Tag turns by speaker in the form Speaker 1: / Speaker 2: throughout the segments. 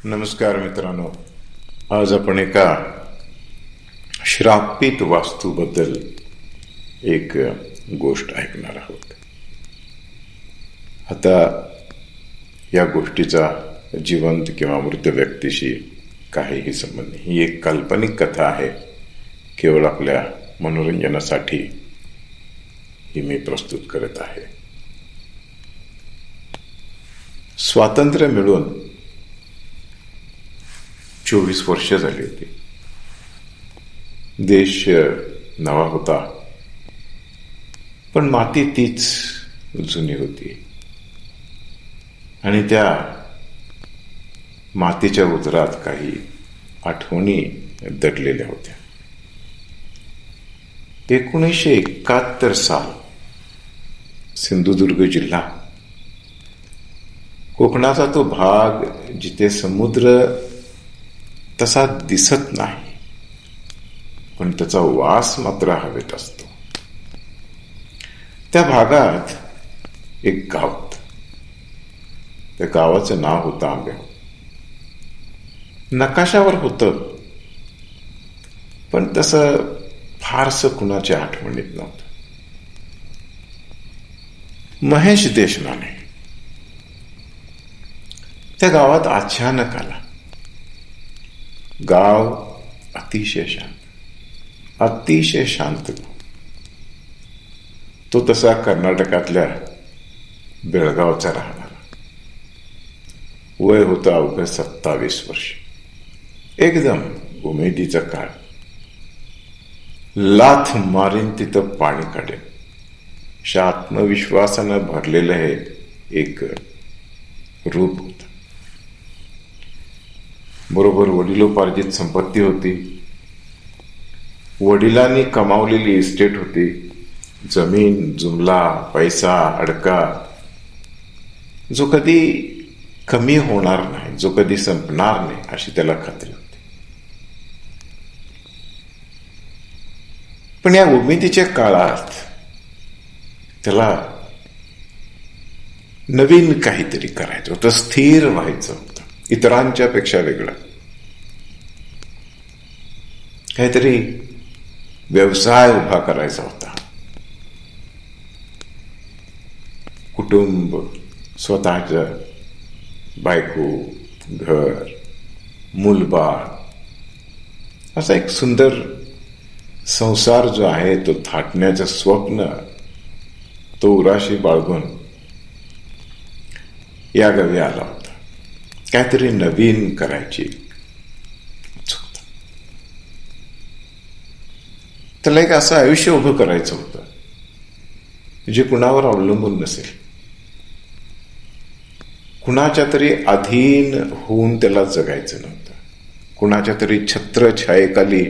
Speaker 1: नमस्कार मित्रांनो, आज आपण एका श्रापित वास्तूबद्दल एक गोष्ट ऐकणार आहोत. आता या गोष्टीचा जिवंत किंवा मृत व्यक्तीशी काहीही संबंध नाही. ही एक काल्पनिक कथा आहे. केवळ आपल्या मनोरंजनासाठी ही मी प्रस्तुत करत आहे. स्वातंत्र्य मिळून 24 वर्ष झाली होती. देश नवा होता, पण माती तीच जुनी होती आणि त्या मातीच्या उदरात काही आठवणी दडलेल्या होत्या. 1971 साल, सिंधुदुर्ग जिल्हा, कोकणाचा तो भाग जिथे समुद्र तसा दिसत नाही, पण त्याचा वास मात्र हवेत असतो. त्या भागात एक गाव होतं. त्या गावाचं नाव होतं आंबेगाव. नकाशावर होतं, पण तसं फारसं कुणाच्या आठवणीत नव्हतं. महेश देशमाने त्या गावात अचानक आला. गाव अतिशय शांत. तो तसा कर्नाटकातल्या बेळगावचा राहणारा. वय होतं अवघं 27 वर्ष. एकदम उमेदीचा काळ. लाथ मारीन तिथं पाणी काढेल, आत्मविश्वासानं भरलेलं हे एक रूप होतं. बरोबर वडिलोपार्जित संपत्ती होती. वडिलांनी कमावलेली इस्टेट होती. जमीन, जुमला, पैसा, अडका, जो कधी कमी होणार नाही, जो कधी संपणार नाही, अशी त्याला खात्री होती. पण या उमेदीच्या काळात त्याला नवीन काहीतरी करायचं होतं. स्थिर व्हायचं होतं, इतरांच्या पेक्षा वेगळं. काहीतरी व्यवसाय उभा करायचा होता. कुटुंब, स्वतःचं बायको, घर, मूलबाळ, असा एक सुंदर संसार जो आहे तो थाटण्याचं स्वप्न तो उराशी बाळगून या गावी आला होता. काहीतरी नवीन करायची उत्सुकता. त्याला एक असं आयुष्य उभं करायचं होतं जे कुणावर अवलंबून नसेल. कुणाच्या तरी अधीन होऊन त्याला जगायचं नव्हतं. कुणाच्या तरी छत्रछायेखाली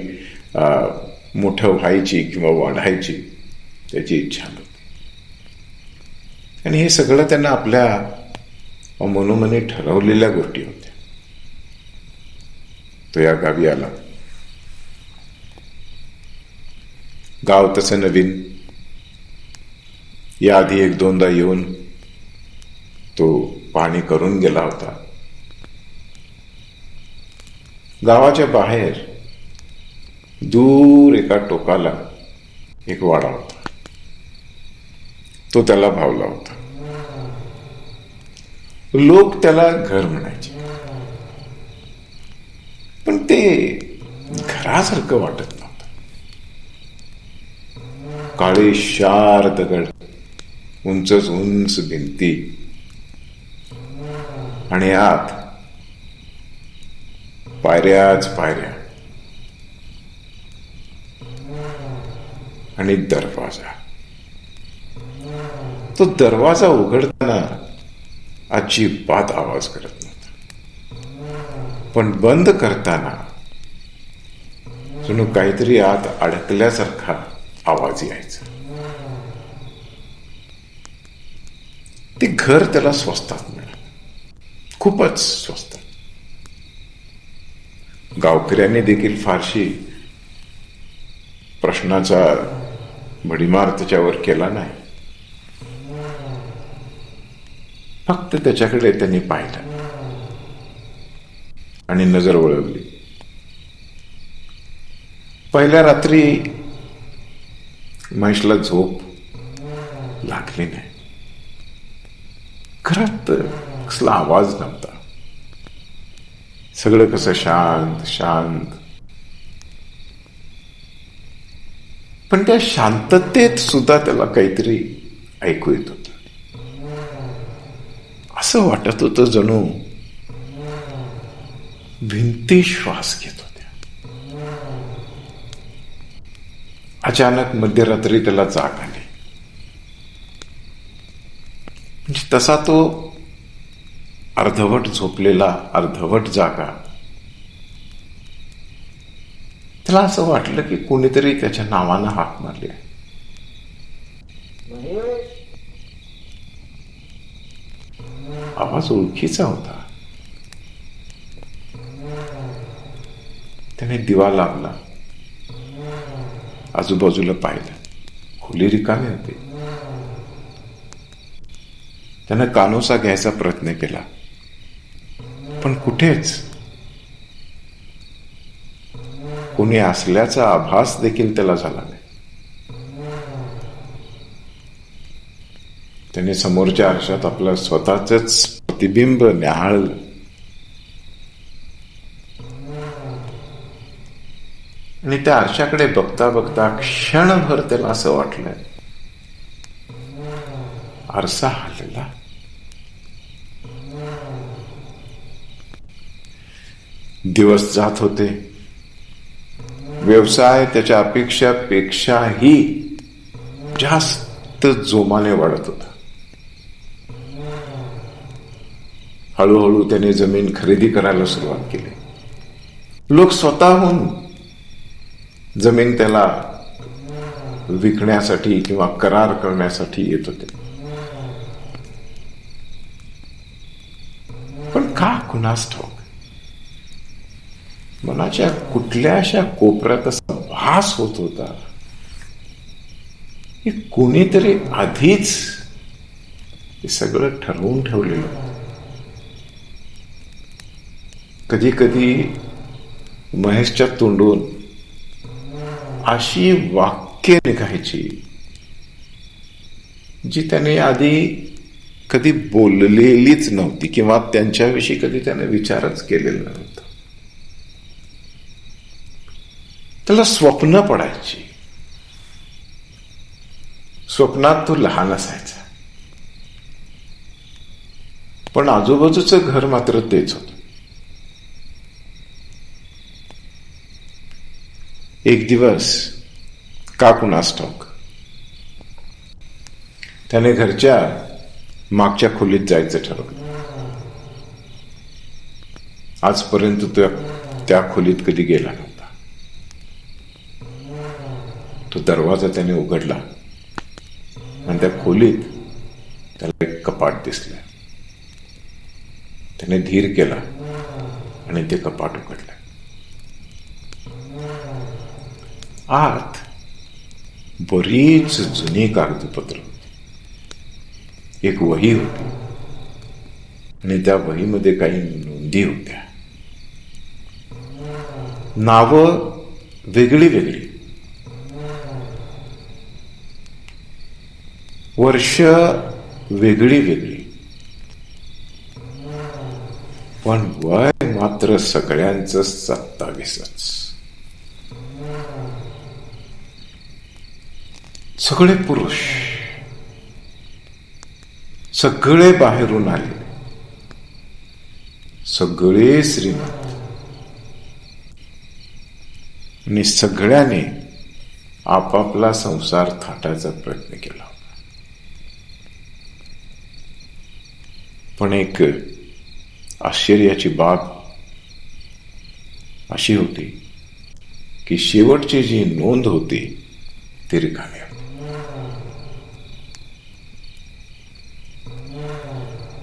Speaker 1: मोठं व्हायची किंवा वाढायची त्याची इच्छा नव्हती. आणि हे सगळं त्यांना आपल्या मनोमनी ठरवलेल्या गोष्टी होत्या. तो या गावी आला. गाव तसं नवीन. याआधी 1-2दा येऊन तो पाहणी करून गेला होता. गावाच्या बाहेर दूर एका टोकाला एक वाडा होता. तो त्याला भावला होता. लोक त्याला घर म्हणायचे, पण ते घरासारखं वाटत नव्हतं. काळे शार दगड, उंचच उंच भिंती आणि आत पायऱ्याच पायऱ्या आणि दरवाजा. तो दरवाजा उघडताना अजिबात आवाज करत नव्हता, पण बंद करताना जणू काहीतरी आत अडकल्यासारखा आवाज यायचा. ते घर त्याला स्वस्तात मिळालं, खूपच स्वस्त. गावकऱ्यांनी देखील फारशी प्रश्नाचा भडीमार त्याच्यावर केला नाही. फक्त त्याच्याकडे त्यांनी पाहिलं. आणि नजर वळवली. पहिल्या रात्री महेशला झोप लागली नाही. घरात कसला आवाज नव्हता. सगळं कसं शांत शांत. पण त्या शांततेत सुद्धा त्याला काहीतरी ऐकू येत होत. असं वाटत होतं जणू भिंती श्वास घेत होत्या. अचानक मध्यरात्री त्याला जाग आली. म्हणजे तसा तो अर्धवट झोपलेला, अर्धवट जागा. त्याला असं वाटलं की कोणीतरी त्याच्या नावानं हाक मारली. आवाज ओळखीचा होता. त्याने दिवा लावला, आजूबाजूला पाहिलं. खोली रिकामी होती. त्यानं कानोसा घ्यायचा प्रयत्न केला, पण कुठेच कोणी असल्याचा आभास देखील त्याला झाला नाही. त्याने समोरच्या आरशात आपलं स्वतःच प्रतिबिंब न्याहाळलं. आणि त्या आरशाकडे बघता बघता क्षणभर त्याला असं वाटलं, आरसा हलला. दिवस जात होते. व्यवसाय त्याच्या अपेक्षापेक्षाही जास्त जोमाने वाढत होता. हळूहळू त्याने जमीन खरेदी करायला सुरुवात केली. लोक स्वतःहून जमीन त्याला विकण्यासाठी किंवा करार करण्यासाठी येत होते. पण का कुणास ठाऊक मनाच्या कुठल्याशा कोपऱ्यात असा भास होत होता की कोणीतरी आधीच हे सगळं ठरवून ठेवलेलं. कधी कधी महेशच्या तोंडून अशी वाक्य निघायची जी त्याने आधी कधी बोललेलीच नव्हती किंवा त्यांच्याविषयी कधी त्याने विचारच केलेला नव्हता. त्याला स्वप्न पडायची. स्वप्नात तो लहान असायचा, पण आजूबाजूचं घर मात्र तेच होतं. एक दिवस का कुणास ठाऊक त्याने घरच्या मागच्या खोलीत जायचं ठरवलं. आजपर्यंत तो त्या खोलीत कधी गेला नव्हता. तो दरवाजा त्याने उघडला आणि त्या खोलीत त्याला एक कपाट दिसलं. त्याने धीर केला आणि ते कपाट उघडलं. आत बरीच जुनी कागदपत्र होती. एक वही होती आणि त्या वहीमध्ये काही नोंदी होत्या. नावं वेगळी वेगळी, वर्ष वेगळी वेगळी, पण वय मात्र सगळ्यांचं 27च. सगळे पुरुष, सगळे बाहेरून आले, सगळे श्रीमंत आणि सगळ्यांनी आपापला संसार थाटायचा प्रयत्न केला. पण एक आश्चर्याची बाब अशी होती की शेवटची जी नोंद होती ती रिकामी होती.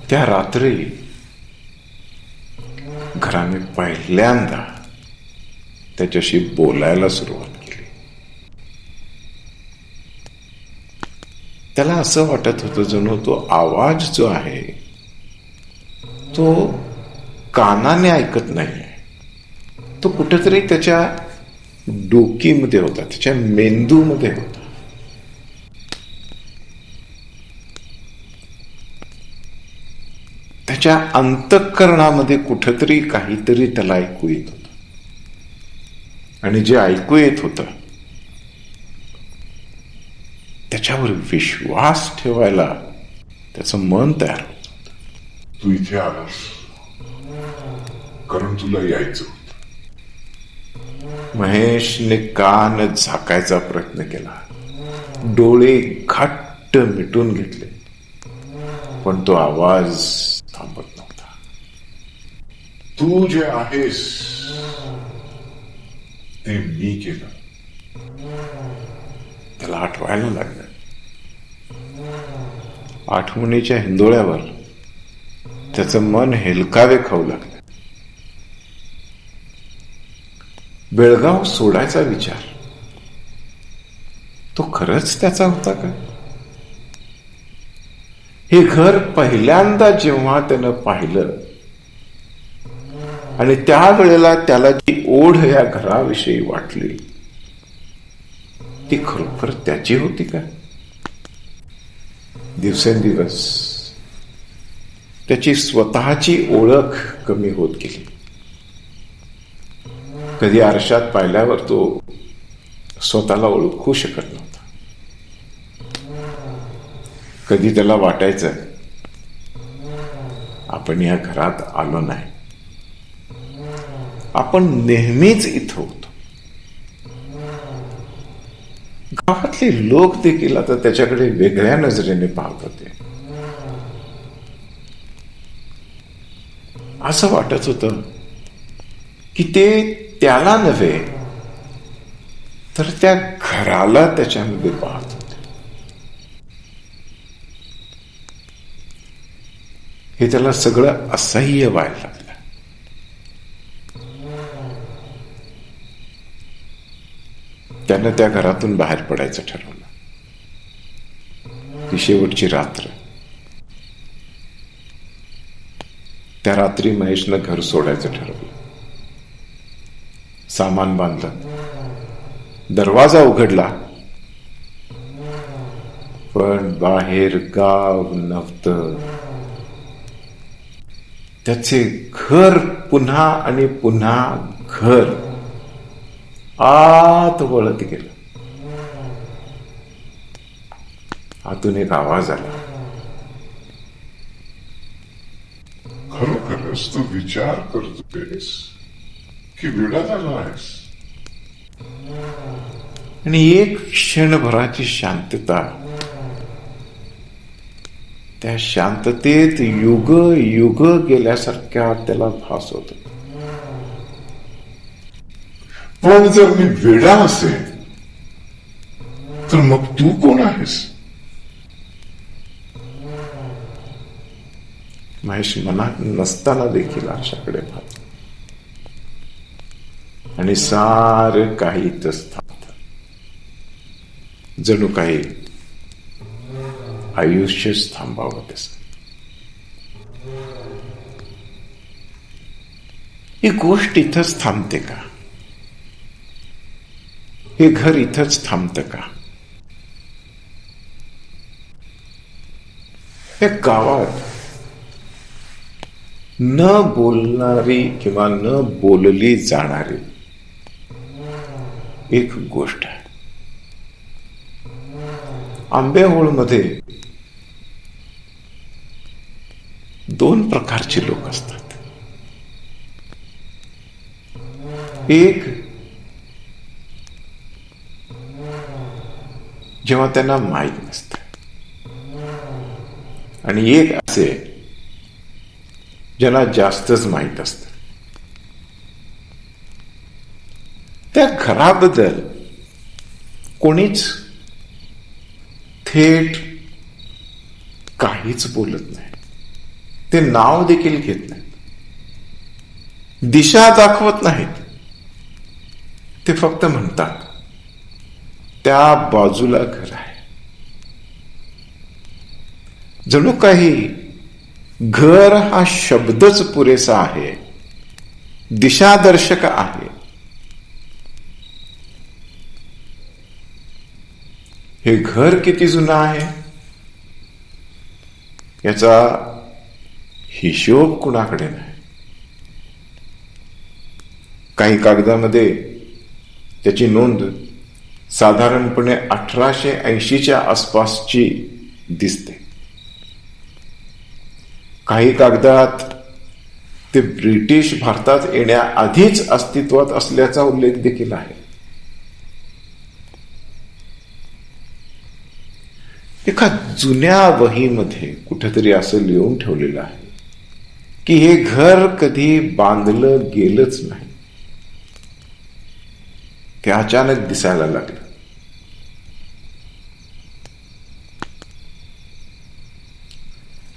Speaker 1: त्या रात्री घराने पहिल्यांदा त्याच्याशी बोलायला सुरुवात केली. त्याला असं वाटत होतं जणू तो आवाज जो आहे तो कानाने ऐकत नाहीये, तो कुठेतरी त्याच्या डोकीमध्ये होता, त्याच्या मेंदूमध्ये होता. त्याच्या अंतःकरणामध्ये कुठेतरी काहीतरी त्याला ऐकू येत होतं. आणि जे ऐकू येत होतं त्याच्यावर विश्वास ठेवायला त्याचं मन तयार होत होतं.
Speaker 2: तू इथे आलास कारण तुला यायचं होतं.
Speaker 1: महेशने कान झाकायचा प्रयत्न केला, डोळे घट्ट मिटून घेतले, पण तो आवाज थांबत नव्हता.
Speaker 2: तू जे आहेस ते मी केलं.
Speaker 1: त्याला आठवायला लागलं. आठवणीच्या हिंदोळ्यावर त्याचं मन हेलकावे खाऊ लागलं. बेळगाव सोडायचा विचार तो खरंच त्याचा होता का? हे घर पहिल्यांदा जेव्हा त्यानं पाहिलं आणि त्यावेळेला त्याला जी ओढ या घराविषयी वाटली ती खरोखर त्याची होती का? दिवसेंदिवस त्याची स्वतःची ओळख कमी होत गेली. कधी आरशात पाहिल्यावर तो स्वतःला ओळखू शकत नव्हता. कधी त्याला वाटायचं आपण या घरात आलो नाही, आपण नेहमीच इथं होतो. गावातले लोक देखील आता त्याच्याकडे वेगळ्या नजरेने पाहत होते. असं वाटत होतं की ते त्याला नव्हे तर त्या घराला त्याच्यामध्ये पाहत होते. हे त्याला सगळं असह्य व्हायला लागलं. त्यानं त्या घरातून बाहेर पडायचं ठरवलं. ती शेवटची रात्र. त्या रात्री महेशनं घर सोडायचं ठरवलं. सामान बांधलं, दरवाजा उघडला, पण बाहेर गाव नव्हतं. त्याचे घर पुन्हा आणि पुन्हा घर आत वळत गेलं. आतून एक आवाज आला.
Speaker 2: खरोखरच तू विचार करतोयस की वेडा झाला आहेस?
Speaker 1: आणि एक क्षणभराची शांतता, त्या शांततेत युग युग गेल्यासारख्या त्याला भास होत.
Speaker 2: पण जर मी वेडा असेल तर मग तू कोण आहेस?
Speaker 1: महेश मनात नसताना देखील आरशाकडे पाहत आणि सारं काही इथंच थांबत. जणू काही आयुष्यच थांबावं तसं. ही गोष्ट इथंच थांबते का? हे घर इथंच थांबतं का? या गावात न बोलणारी किंवा न बोलली जाणारी एक गोष्ट आहे. आंबेहोळमध्ये 2 प्रकारचे लोक असतात. एक जेव्हा त्यांना माहीत नसतं, आणि एक असे ज्यांना जास्तच माहीत असतं. त्या घराबद्दल कोणीच थेट काहीच बोलत नाही. ते नाव देखील घेत नाही, दिशा दाखवत नाहीत. ते फक्त म्हणतात त्या बाजूला घर आहे. जणू काही घर हा शब्दच पुरेसा आहे, दिशादर्शक आहे. हे घर किती जुनं आहे याचा हिशोब कुणाकडे नाही. काही कागदामध्ये त्याची नोंद साधारणपणे 1880च्या आसपासची दिसते. काही कागदात ते ब्रिटिश भारतात येण्याआधीच अस्तित्वात असल्याचा उल्लेख देखील आहे. एका जुन्या वहीमध्ये कुठेतरी असं लिहून ठेवलेलं आहे की हे घर कधी बांधलं गेलंच नाही. ते अचानक दिसायला लागलं.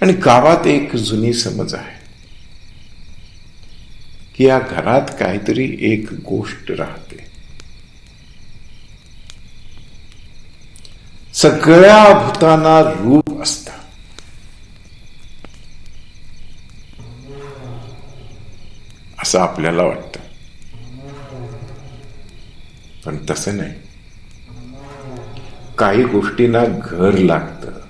Speaker 1: आणि गावात एक जुनी समज आहे की या घरात काहीतरी एक गोष्ट राहते. सगळ्या भूतांना रूप असतं. असं आपल्याला वाटतं, पण तसं नाही. काही गोष्टींना घर लागतं.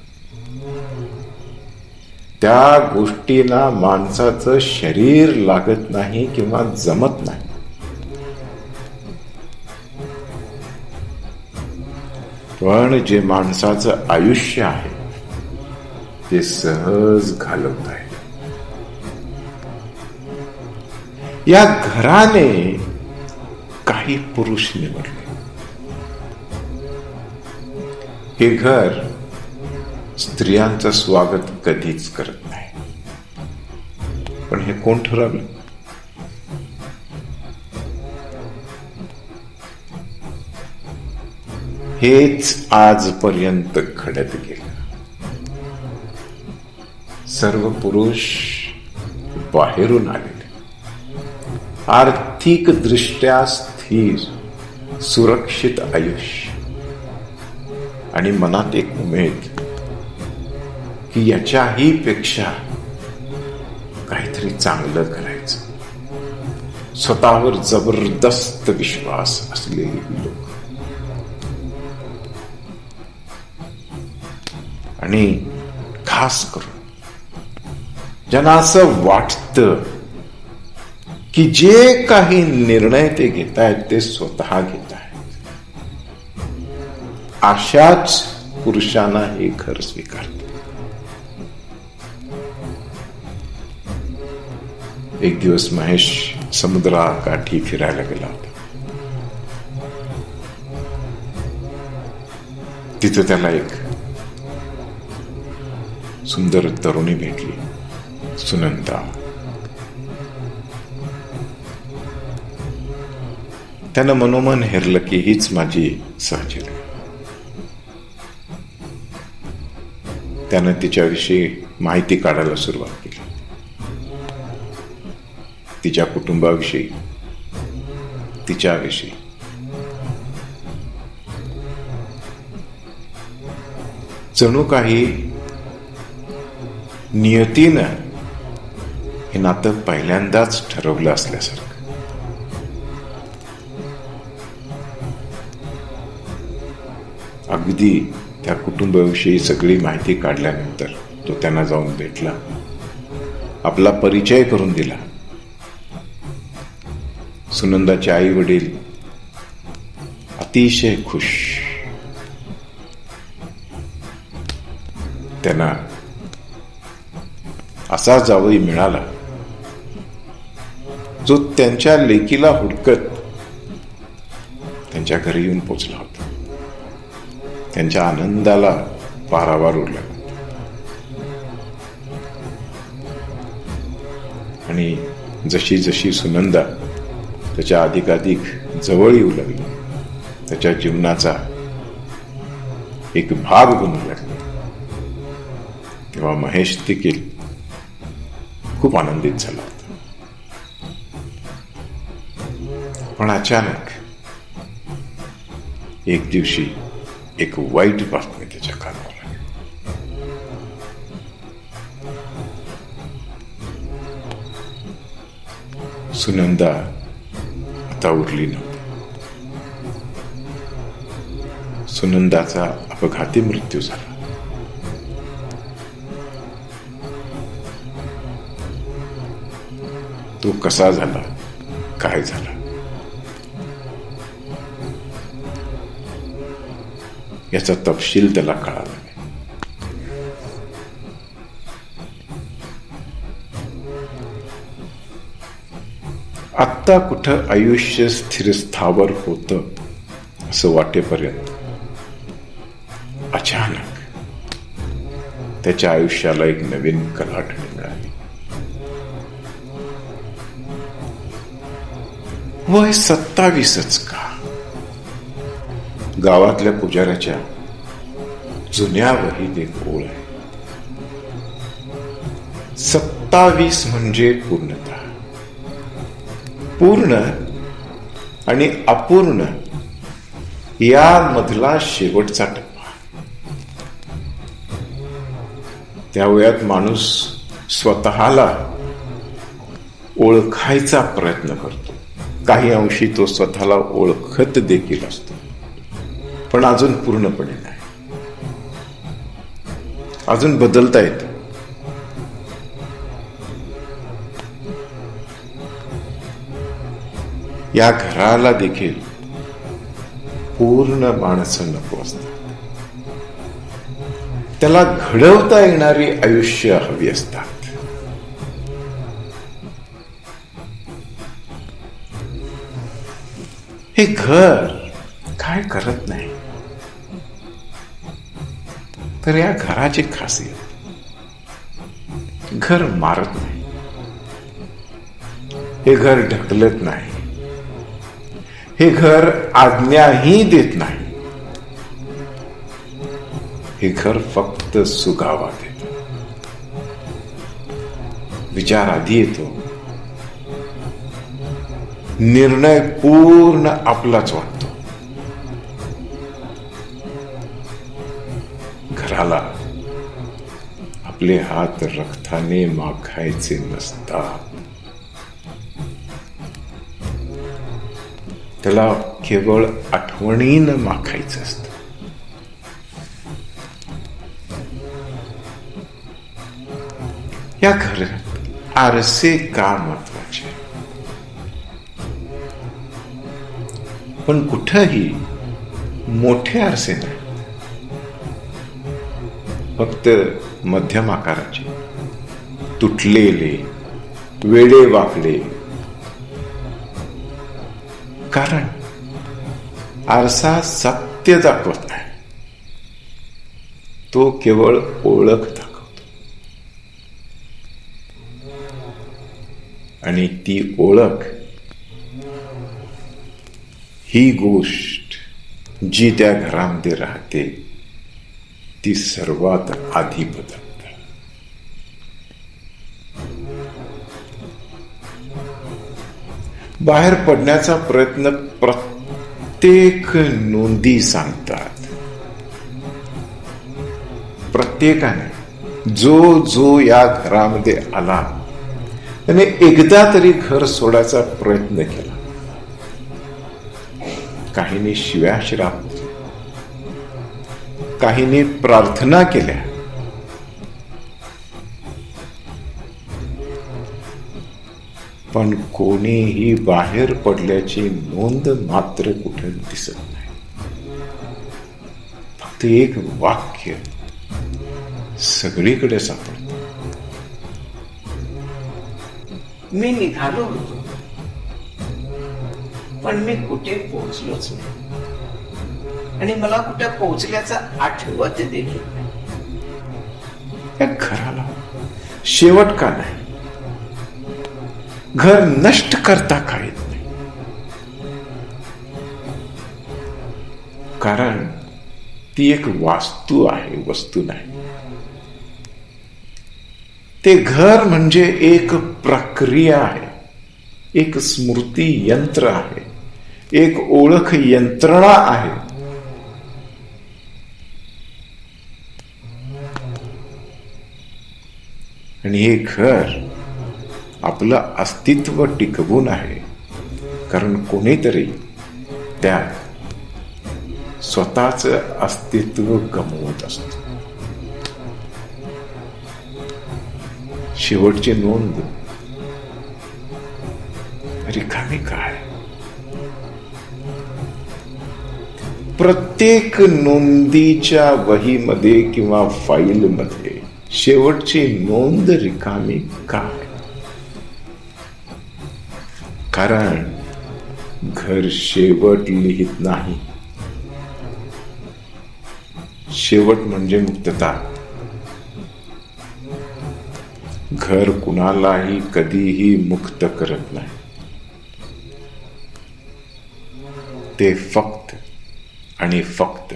Speaker 1: त्या गोष्टींना माणसाचं शरीर लागत नाही किंवा जमत नाही. पण जे माणसाचं आयुष्य आहे ते सहज घालवत आहे. या घराने काही पुरुष निवडले. हे घर स्त्रियांचं स्वागत कधीच करत नाही. पण हे कोण ठरवलं? हेच आजपर्यंत घडत गेलं. सर्व पुरुष बाहेरून आलेले, आर्थिक दृष्ट्या स्थिर, सुरक्षित आयुष्य आणि मनात एक उमेद की याच्याही पेक्षा काहीतरी चांगलं करायचं. स्वतःवर जबरदस्त विश्वास असलेली लोक. आणि खास करून ज्यांना असं वाटतं की जे काही निर्णय ते घेत आहेत ते स्वतः घेत आहेत, अशाच पुरुषांना हे घर स्वीकारते. एक दिवस महेश समुद्राकाठी फिरायला गेला होता. तिथं त्याला एक सुंदर तरुणी भेटली, सुनंदा. त्यानं मनोमन हेरलं की हीच माझी सहचर्य. त्यानं तिच्याविषयी माहिती काढायला सुरुवात केली. तिच्या कुटुंबाविषयी, तिच्याविषयी. जणू काही नियतीनं हे नातं पहिल्यांदाच ठरवलं असल्यासारखं. अगदी त्या कुटुंबाविषयी सगळी माहिती काढल्यानंतर तो त्यांना जाऊन भेटला, आपला परिचय करून दिला. सुनंदाचे आई वडील अतिशय खुश. त्यांना असा जावई मिळाला जो त्यांच्या लेकीला हुडकत त्यांच्या घरी येऊन पोचला होता. त्यांच्या आनंदाला पारावार उरला. आणि जशी जशी सुनंदा त्याच्या अधिकाधिक जवळ येऊ लागली, त्याच्या जीवनाचा एक भाग बनू लागला, तेव्हा महेश देखील खूप आनंदित झाला होता. पण अचानक एक दिवशी एक वाईट बातमी त्याच्या कानावर आली. सुनंदा आता उरली नव्हती. सुनंदाचा अपघाती मृत्यू झाला. तो कसा झाला, काय झाला, याचा तपशील त्याला कळाला नाही. आत्ता कुठं आयुष्य स्थिरस्थावर होतं असं वाटेपर्यंत अचानक त्याच्या आयुष्याला एक नवीन कलाटणी मिळाली. वय 27च का? गावातल्या पुजाऱ्याच्या जुन्या वहीत एक ओळ आहे. 27 म्हणजे पूर्णता. पूर्ण आणि अपूर्ण यामधला शेवटचा टप्पा. त्या वयात माणूस स्वतःला ओळखायचा प्रयत्न करतो. काही अंशी तो स्वतःला ओळखत देखील असतो, पण अजून पूर्णपणे नाही. अजून बदलता येतं. या घराला देखील पूर्ण माणसं नको असतात. त्याला घडवता येणारी आयुष्य हवी असतात. हे घर काय करत नाही, तर या घराची खासियत, घर मारत नाही. हे घर ढकलत नाही. हे घर आज्ञाही देत नाही. हे घर फक्त सुगावा देत. विचार आधी येतो, निर्णय पूर्ण आपलाच वाटतो. घराला आपले हात रक्ताने माखायचे नसतात. त्याला केवळ आठवणीनं माखायचं असतं. या घरात आरसे का महत्वाचे? पण कुठंही मोठे आरसे नाही, फक्त मध्यम आकाराचे, तुटलेले, वेडे वाकडे. कारण आरसा सत्य दाखवत नाही, तो केवळ ओळख दाखवतो. आणि ती ओळख ही गोष्ट जी त्या घरामध्ये राहते ती सर्वात आधी बदलते. बाहेर पडण्याचा प्रयत्न प्रत्येक नोंदी सांगतात. प्रत्येकाने जो या घरामध्ये आला त्याने एकदा तरी घर सोडायचा प्रयत्न केला. काहींनी शिव्या श्राप, काहींनी प्रार्थना केल्या, पण कोणीही बाहेर पडल्याची नोंद मात्र कुठे दिसत नाही. फक्त एक वाक्य सगळीकडे सापडतं.
Speaker 3: मी निघालो होतो, पण मी कुठे पोहोचलोच नाही आणि मला कुठे पोहोचल्याचं आठवत देखील नाही.
Speaker 1: या घराला शेवट का नाही? घर नष्ट करता का येत नाही? कारण ती एक वास्तू आहे, वस्तू नाही. ते घर म्हणजे एक प्रक्रिया आहे, एक स्मृती यंत्र आहे, एक ओळख यंत्रणा आहे. आणि हे घर आपलं अस्तित्व टिकवून आहे, कारण कोणीतरी त्यात स्वतःच अस्तित्व गमवत असतो. शेवटची नोंद रिकामी काय? प्रत्येक नोंदीच्या वहीमध्ये किंवा फाईलमध्ये शेवटची नोंद रिकामी काय? कारण घर शेवट लिहित नाही. शेवट म्हणजे मुक्तता. घर कुणालाही कधीही मुक्त करत नाही. ते फक्त आणि फक्त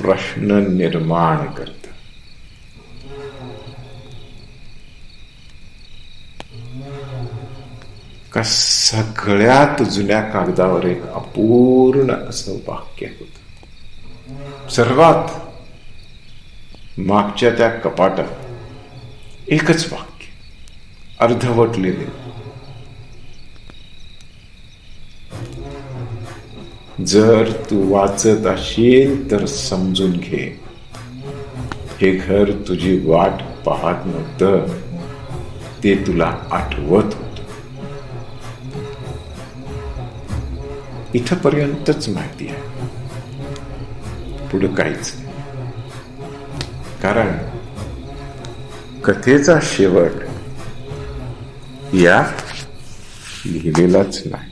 Speaker 1: प्रश्न निर्माण करत. का सगळ्यात जुन्या कागदावर एक अपूर्ण असं वाक्य होत. सर्वात मागच्या त्या कपाटात एकच वाक्य अर्धवट लिहिले. जर तू वाचत असेल तर समजून घे, हे घर तुझी वाट पाहत नव्हतं, ते तुला आठवत होत. इथपर्यंतच माहिती आहे, पुढे काहीच नाही. कारण कथेचा शेवट या लिहिलेलाच नाही.